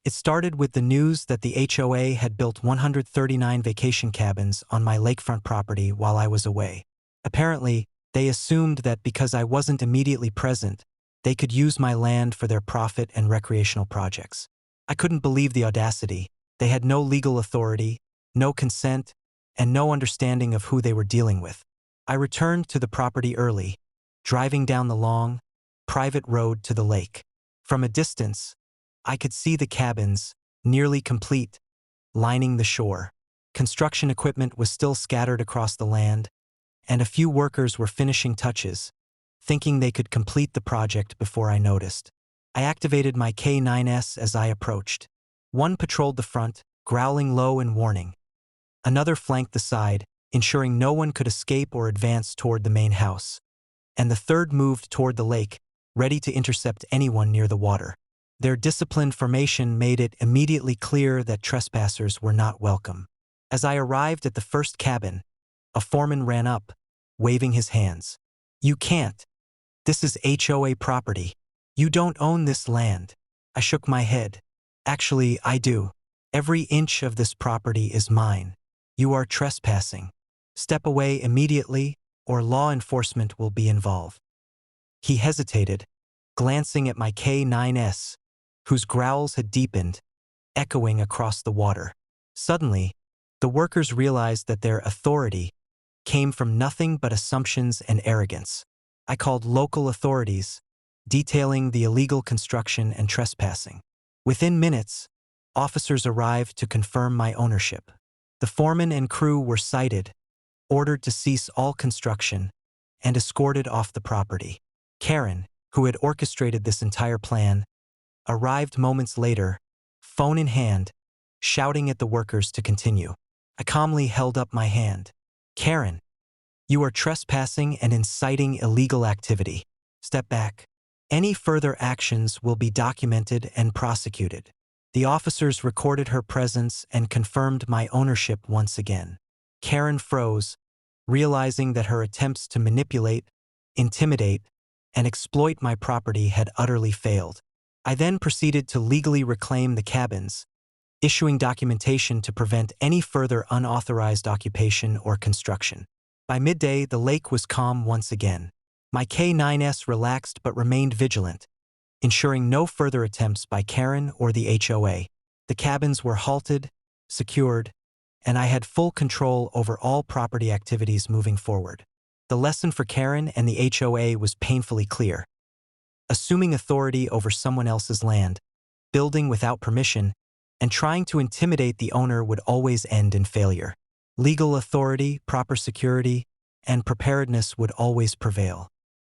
It started with the news that the HOA had built 139 vacation cabins on my lakefront property while I was away. Apparently, they assumed that because I wasn't immediately present, they could use my land for their profit and recreational projects. I couldn't believe the audacity. They had no legal authority, no consent, and no understanding of who they were dealing with. I returned to the property early, driving down the long, private road to the lake. From a distance, I could see the cabins, nearly complete, lining the shore. Construction equipment was still scattered across the land, and a few workers were finishing touches, thinking they could complete the project before I noticed. I activated my K9S as I approached. One patrolled the front, growling low in warning. Another flanked the side, ensuring no one could escape or advance toward the main house. And the third moved toward the lake, ready to intercept anyone near the water. Their disciplined formation made it immediately clear that trespassers were not welcome. As I arrived at the first cabin, a foreman ran up, waving his hands. "You can't. This is HOA property. You don't own this land." I shook my head. "Actually, I do. Every inch of this property is mine. You are trespassing. Step away immediately, or law enforcement will be involved." He hesitated, glancing at my K9S, whose growls had deepened, echoing across the water. Suddenly, the workers realized that their authority came from nothing but assumptions and arrogance. I called local authorities, detailing the illegal construction and trespassing. Within minutes, officers arrived to confirm my ownership. The foreman and crew were cited, ordered to cease all construction, and escorted off the property. Karen, who had orchestrated this entire plan, arrived moments later, phone in hand, shouting at the workers to continue. I calmly held up my hand. "Karen, you are trespassing and inciting illegal activity. Step back. Any further actions will be documented and prosecuted." The officers recorded her presence and confirmed my ownership once again. Karen froze, realizing that her attempts to manipulate, intimidate, and exploit my property had utterly failed. I then proceeded to legally reclaim the cabins, issuing documentation to prevent any further unauthorized occupation or construction. By midday, the lake was calm once again. My K9S relaxed but remained vigilant, ensuring no further attempts by Karen or the HOA. The cabins were halted, secured, and I had full control over all property activities moving forward. The lesson for Karen and the HOA was painfully clear. Assuming authority over someone else's land, building without permission, and trying to intimidate the owner would always end in failure. Legal authority, proper security, and preparedness would always prevail.